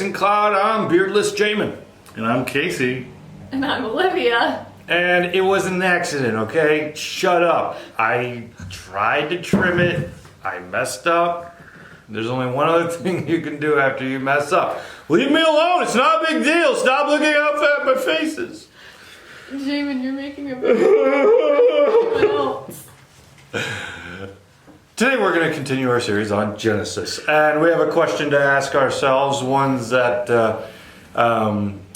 JXN Cloud. I'm Beardless Jamin. And I'm Casey. And I'm Olivia. And it was an accident, okay? Shut up. I tried to trim it. I messed up. There's only one other thing you can do after you mess up. Leave me alone. It's not a big deal. Stop looking up at my faces. Jamin, you're making a video. Today we're going to continue our series on Genesis. And we have a question to ask ourselves. Ones that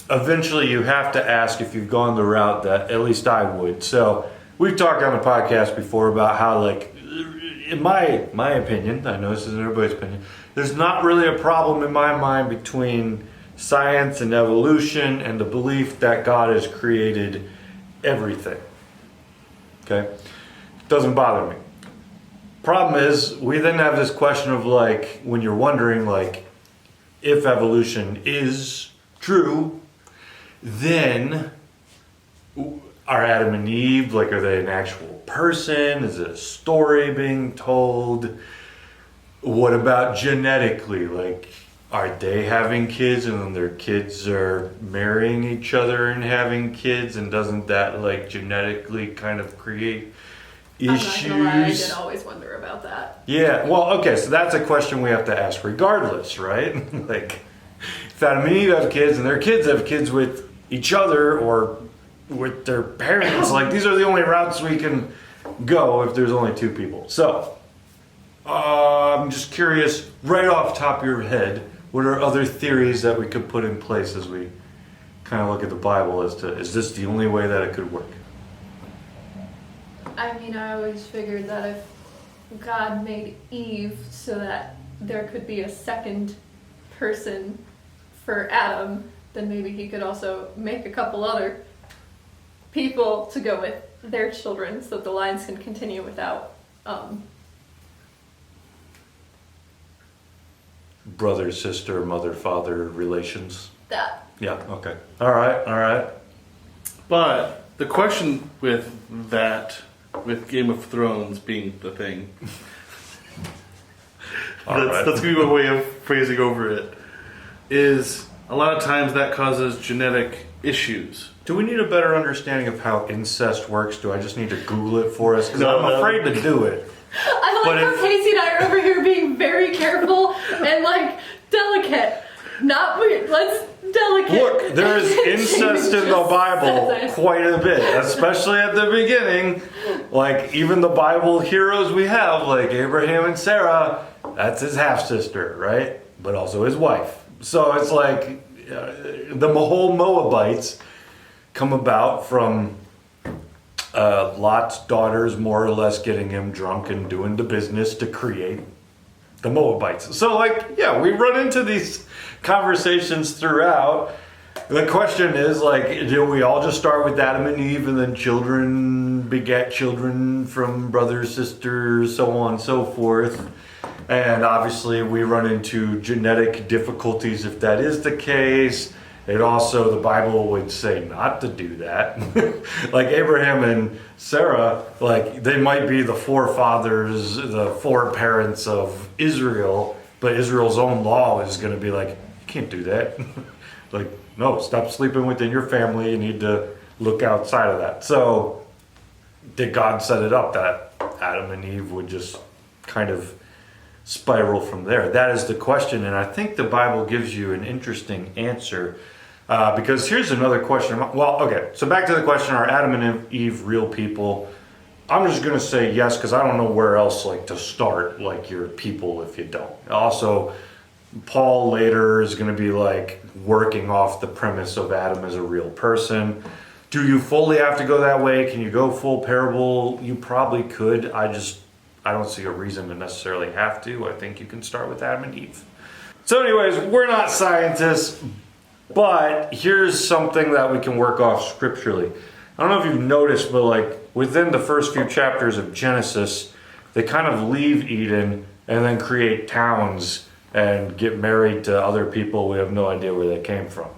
eventually you have to ask if you've gone the route that at least I would. So we've talked on the podcast before about how, like, in my opinion, I know this isn't everybody's opinion, there's not really a problem in my mind between science and evolution and the belief that God has created everything. Okay? Doesn't bother me. Problem is, we then have this question of, like, when you're wondering, like, if evolution is true, then are Adam and Eve, like, are they an actual person? Is it a story being told? What about genetically? Like, are they having kids and then their kids are marrying each other and having kids? And doesn't that, like, genetically kind of create issues? I'm not gonna lie, I did always wonder about that. Yeah, well, okay, so that's a question we have to ask regardless, right? Like, if Adam and Eve have kids and their kids have kids with each other or with their parents, like, these are the only routes we can go if there's only two people. So, I'm just curious, right off the top of your head, what are other theories that we could put in place as we kind of look at the Bible as to, is this the only way that it could work? I mean, I always figured that if God made Eve so that there could be a second person for Adam, then maybe he could also make a couple other people to go with their children so that the lines can continue without Brother, sister, mother, father relations. that. Yeah, okay. All right. But the question with that, with Game of Thrones being the thing, that's gonna be my way of phrasing over it, is a lot of times that causes genetic issues. Do we need a better understanding of how incest works? Do I just need to Google it for us? Because No, I'm afraid to do it. I But like how if- Casey and I are over here being very careful and, like, delicate. Not weird. Let's delicate. Look, there is incest in the Bible says it. quite a bit, especially at the beginning. Like, even the Bible heroes we have, like Abraham and Sarah, that's his half-sister, right? But also his wife. So it's like the whole Moabites come about from Lot's daughters more or less getting him drunk and doing the business to create the Moabites. So, like, yeah, we run into these conversations throughout. The question is, like, do we all just start with Adam and Eve and then children beget children from brothers, sisters, so on and so forth? And obviously we run into genetic difficulties if that is the case. It also, the Bible would say not to do that. Like Abraham and Sarah, like, they might be the forefathers, the foreparents of Israel, but Israel's own law is going to be like, you can't do that. Like, no, stop sleeping within your family. You need to look outside of that. So did God set it up that Adam and Eve would just kind of spiral from there? That is the question, and I think the Bible gives you an interesting answer. Because here's another question. Well, okay, so back to the question, are Adam and Eve real people? I'm just going to say yes, because I don't know where else, like, to start, like, your people if you don't. Also, Paul later is going to be, like, working off the premise of Adam as a real person. Do you fully have to go that way? Can you go full parable? You probably could. I don't see a reason to necessarily have to. I think you can start with Adam and Eve. So anyways, we're not scientists, but here's something that we can work off scripturally. I don't know if you've noticed, but, like, within the first few chapters of Genesis, they kind of leave Eden and then create towns and get married to other people. We have no idea where they came from.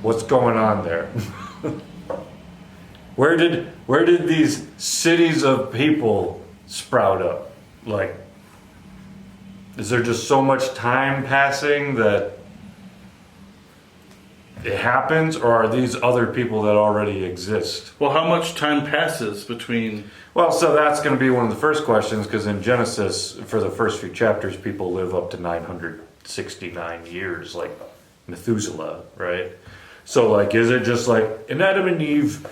What's going on there? Where did these cities of people sprout up? Like, is there just so much time passing that it happens, or are these other people that already exist? Well, how much time passes between? Well, so that's going to be one of the first questions, because in Genesis, for the first few chapters, people live up to 969 years, like Methuselah, right? So, like, is it just like, and Adam and Eve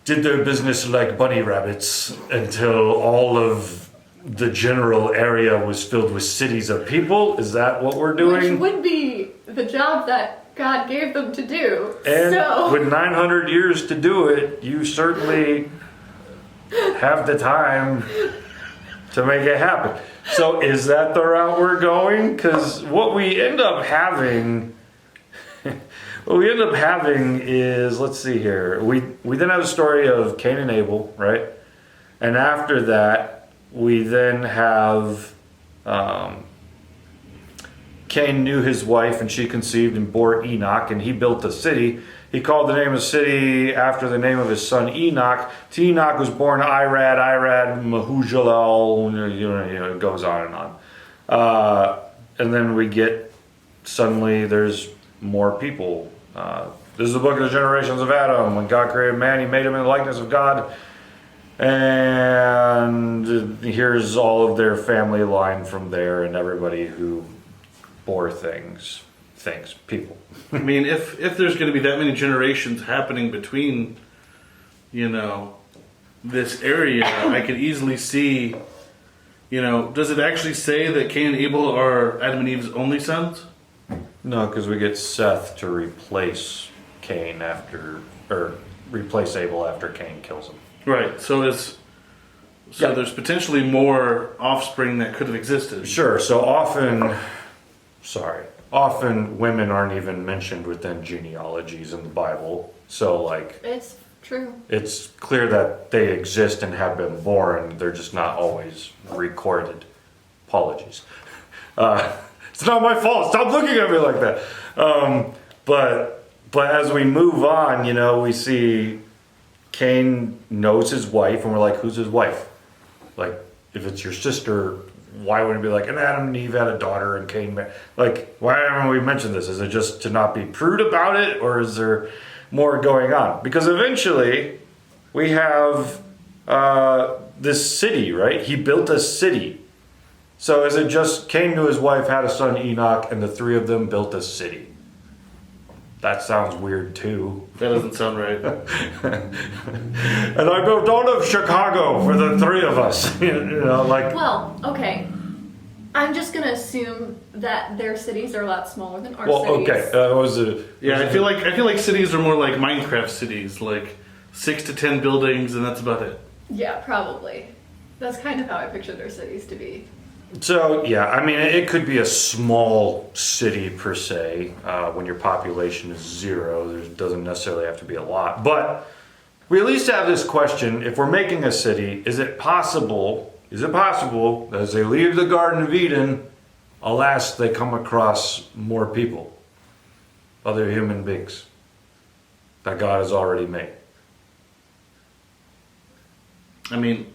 did their business like bunny rabbits until all of the general area was filled with cities of people? Is that what we're doing? Which would be the job that God gave them to do. And so, with 900 years to do it, you certainly have the time to make it happen. So is that the route we're going? Because what we end up having, is, let's see here. We then have a story of Cain and Abel, right? And after that, we then have Cain knew his wife, and she conceived and bore Enoch, and he built a city. He called the name of the city after the name of his son Enoch. To Enoch was born Irad, Mahujalel, it goes on and on. And then we get, suddenly there's more people. This is the book of the generations of Adam. When God created man, he made him in the likeness of God. And here's all of their family line from there, and everybody who bore things, people. I mean, if there's going to be that many generations happening between, this area, I could easily see, does it actually say that Cain and Abel are Adam and Eve's only sons? No, because we get Seth to replace replace Abel after Cain kills him. Right. So there's potentially more offspring that could have existed. Sure. So often women aren't even mentioned within genealogies in the Bible. So like, it's true. it's clear that they exist and have been born. They're just not always recorded. Apologies. It's not my fault. Stop looking at me like that. But as we move on, we see Cain knows his wife, and we're like, who's his wife? Like, if it's your sister, why would it be like, and Adam and Eve had a daughter and Cain, like, why haven't we mentioned this? Is it just to not be prude about it, or is there more going on? Because eventually we have this city, right? He built a city. So is it just Cain knew his wife, had a son Enoch, and the three of them built a city? That sounds weird too. That doesn't sound right. And I built all of Chicago for the three of us. Well, okay. I'm just gonna assume that their cities are a lot smaller than our cities. Okay. I feel like cities are more like Minecraft cities, like 6 to 10 buildings, and that's about it. Yeah, probably. That's kind of how I picture their cities to be. So, yeah, I mean, it could be a small city per se. When your population is 0, there doesn't necessarily have to be a lot. But we at least have this question: if we're making a city, is it possible that as they leave the Garden of Eden, alas, they come across more people, other human beings that God has already made? I mean,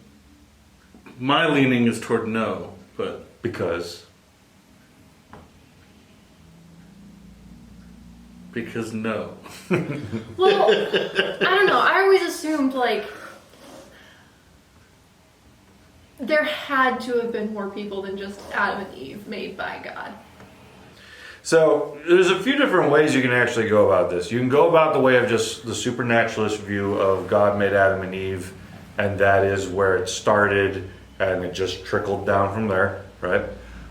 my leaning is toward no. But Because no. Well, I don't know. I always assumed, like, there had to have been more people than just Adam and Eve made by God. So there's a few different ways you can actually go about this. You can go about the way of just the supernaturalist view of God made Adam and Eve, and that is where it started, and it just trickled down from there, right?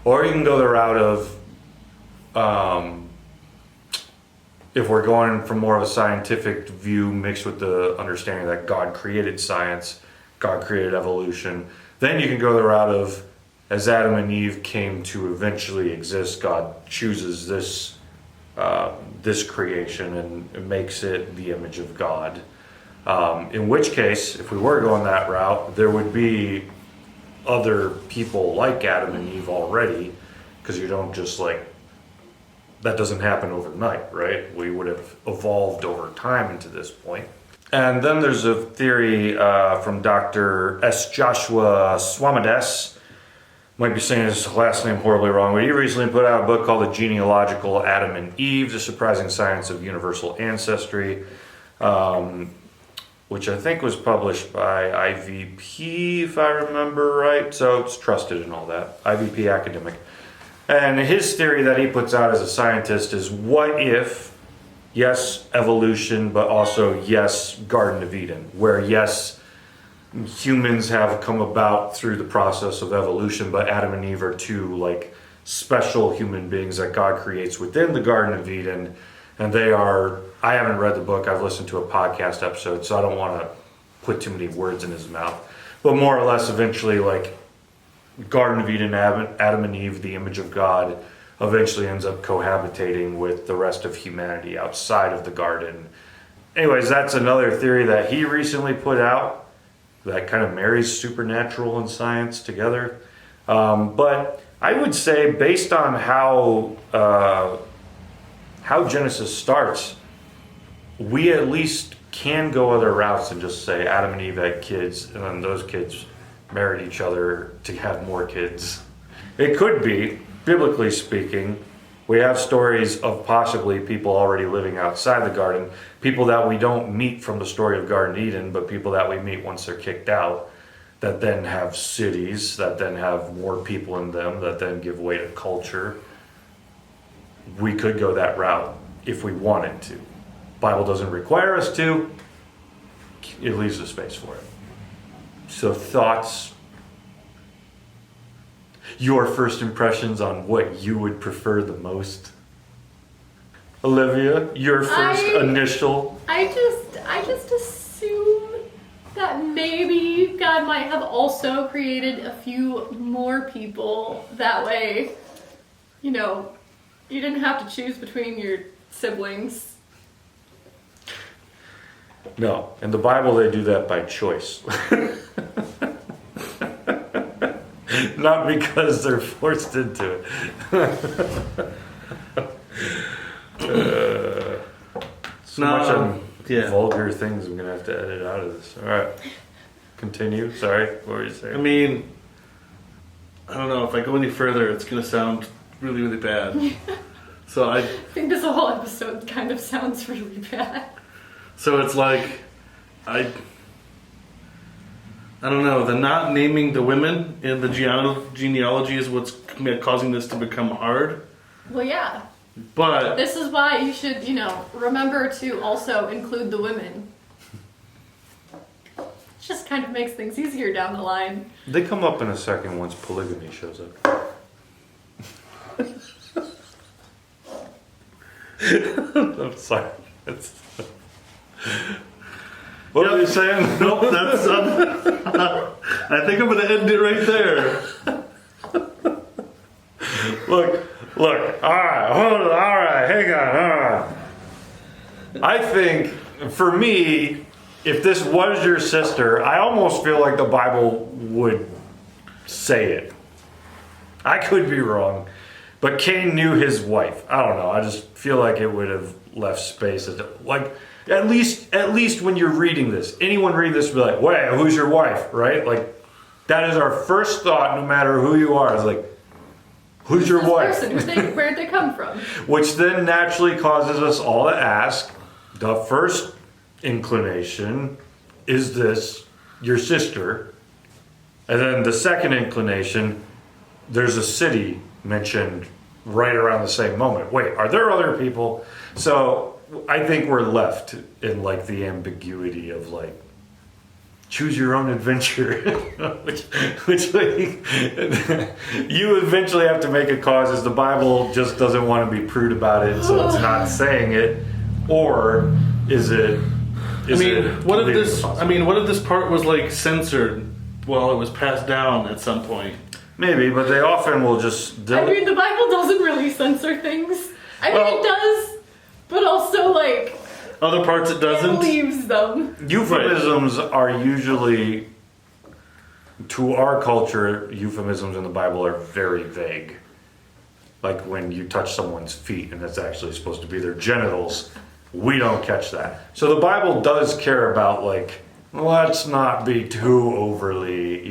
Or you can go the route of, if we're going from more of a scientific view mixed with the understanding that God created science, God created evolution, then you can go the route of, as Adam and Eve came to eventually exist, God chooses this creation and makes it the image of God. In which case, if we were going that route, there would be other people like Adam and Eve already, because you don't just that doesn't happen overnight, right? We would have evolved over time into this point. And then there's a theory from Dr. S. Joshua Swamidass might be saying his last name horribly wrong, but he recently put out a book called The Genealogical Adam and Eve, The Surprising Science of Universal Ancestry, which I think was published by IVP, if I remember right. So it's trusted and all that. IVP academic. And his theory that he puts out as a scientist is, what if, yes, evolution, but also yes, Garden of Eden, where yes, humans have come about through the process of evolution, but Adam and Eve are two like special human beings that God creates within the Garden of Eden. And they are, I haven't read the book, I've listened to a podcast episode, so I don't want to put too many words in his mouth. But more or less, eventually, like, Garden of Eden, Adam and Eve, the image of God, eventually ends up cohabitating with the rest of humanity outside of the garden. Anyways, that's another theory that he recently put out that kind of marries supernatural and science together. But I would say, based on how Genesis starts, we at least can go other routes and just say Adam and Eve had kids, and then those kids married each other to have more kids. It could be, biblically speaking, we have stories of possibly people already living outside the garden, people that we don't meet from the story of Garden Eden, but people that we meet once they're kicked out, that then have cities, that then have more people in them, that then give way to culture. We could go that route if we wanted to. Bible doesn't require us to. It leaves the space for it. So thoughts, your first impressions on what you would prefer the most? Olivia, your first initial? I just assume that maybe God might have also created a few more people. That way, you know, you didn't have to choose between your siblings. No, in the Bible they do that by choice. Not because they're forced into it. So much on vulgar things I'm going to have to edit out of this. All right. Continue. Sorry. What were you saying? I mean, I don't know. If I go any further, it's going to sound really, really bad. So I think this whole episode kind of sounds really bad. So it's like, I don't know, the not naming the women in the genealogy is what's causing this to become hard. Well, yeah. But this is why you should, remember to also include the women. It just kind of makes things easier down the line. They come up in a second once polygamy shows up. I'm sorry. What were you saying? Nope, that's I think I'm going to end it right there. Look. All right, hold on. All right, hang on. All right. I think, for me, if this was your sister, I almost feel like the Bible would say it. I could be wrong, but Cain knew his wife. I don't know. I just feel like it would have left space. Like, at least when you're reading this, anyone reading this would be like, "Wait, who's your wife?" Right? Like, that is our first thought, no matter who you are. It's like, who's your wife? Where'd they come from? Which then naturally causes us all to ask, the first inclination, is this your sister? And then the second inclination, there's a city mentioned right around the same moment. Wait, are there other people? So I think we're left in like the ambiguity of like, choose your own adventure, which like, you eventually have to make a cause, as the Bible just doesn't want to be prude about it, so it's not saying it, or is it? What if this part was like censored while it was passed down at some point? Maybe, but they often will just. The Bible doesn't really censor things. It does, but also like. Other parts it doesn't? It leaves them. Euphemisms are usually, to our culture, euphemisms in the Bible are very vague. Like when you touch someone's feet and it's actually supposed to be their genitals, we don't catch that. So the Bible does care about like, let's not be too overly,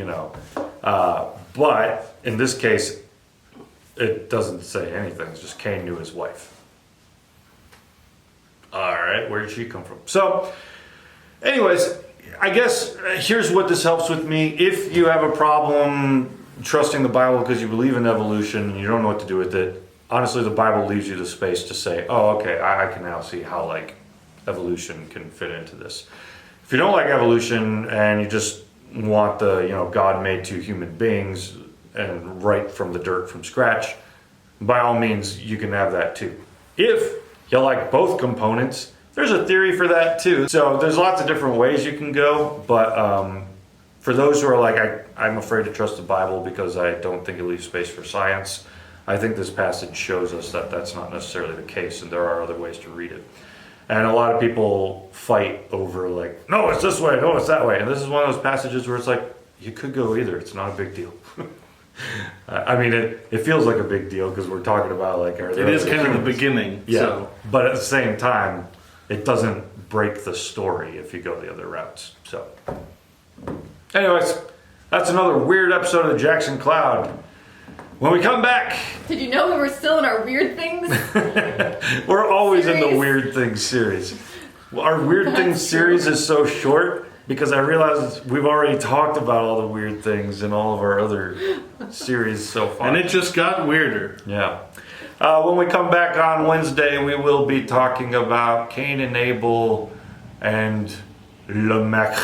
but in this case, it doesn't say anything. It's just Cain knew his wife. All right, where did she come from? So, anyways, I guess here's what this helps with me. If you have a problem trusting the Bible because you believe in evolution and you don't know what to do with it, honestly, the Bible leaves you the space to say, oh, okay, I can now see how like evolution can fit into this. If you don't like evolution and you just want the, God made two human beings and right from the dirt from scratch, by all means, you can have that too. If you like both components, there's a theory for that too. So there's lots of different ways you can go, but for those who are like, I'm afraid to trust the Bible because I don't think it leaves space for science, I think this passage shows us that that's not necessarily the case, and there are other ways to read it. And a lot of people fight over like, no, it's this way, no, it's that way. And this is one of those passages where it's like, you could go either. It's not a big deal. I mean, it feels like a big deal because we're talking about like... It is kind of the beginning. Yeah, So. but at the same time, it doesn't break the story if you go the other routes. So, anyways, that's another weird episode of the JXN Cloud. When we come back... Did you know we were still in our weird things? We're always in the Series? Weird Things series. Our Weird Things series is so short because I realized we've already talked about all the weird things in all of our other series so far. And it just got weirder. Yeah. When we come back on Wednesday, we will be talking about Cain and Abel and Lamech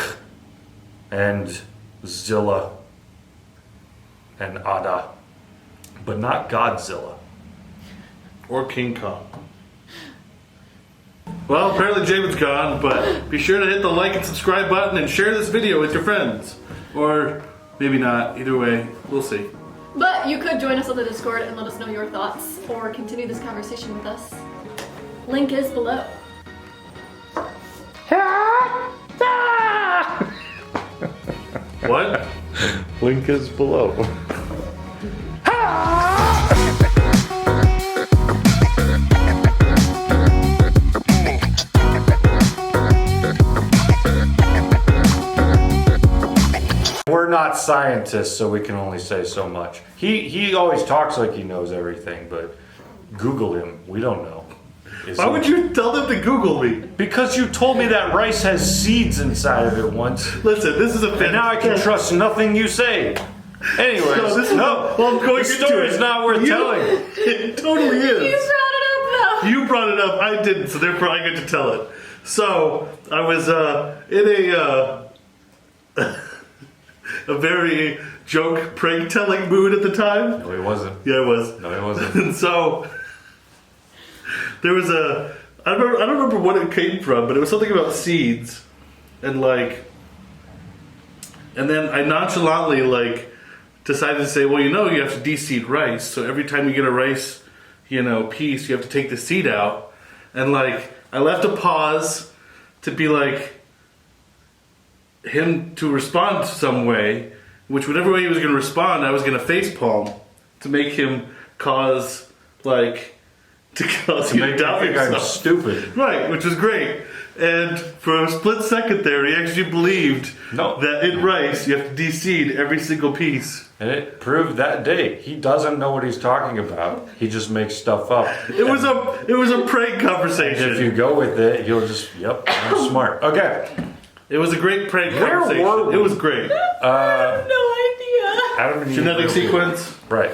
and Zillah and Ada, but not Godzilla. Or King Kong. Well, apparently Jamin's gone, but be sure to hit the like and subscribe button and share this video with your friends. Or maybe not. Either way, we'll see. But you could join us on the Discord and let us know your thoughts or continue this conversation with us. Link is below. What? Link is below. We're not scientists, so we can only say so much. He always talks like he knows everything, but Google him. We don't know. Why would you tell them to Google me? Because you told me that rice has seeds inside of it once. Listen, this is a And now I can trust nothing you say. Anyways, well, I'm going the into story's it. not worth telling. It totally You is. brought it up though! You brought it up, I didn't, so therefore I get to tell it. So, I was in a very joke prank telling mood at the time. No, he wasn't. Yeah, I was. No, he wasn't. And so, there was I don't remember what it came from, but it was something about seeds. And and then I nonchalantly decided to say, well, you have to de-seed rice. So every time you get a rice, piece, you have to take the seed out. And I left a pause to be him to respond some way, which whatever way he was going to respond, I was going to facepalm to make him cause to you Make to doubt me think I'm yourself. stupid. Right, which was great. And for a split second there, he actually believed that in rice you have to de-seed every single piece. And it proved that day he doesn't know what he's talking about. He just makes stuff up. It was a prank conversation. If you go with it, you'll just, I'm smart. Okay. It was a great prank Where conversation. were we? It was great. I have no idea. Adam and Eve Genetic really- sequence. Right.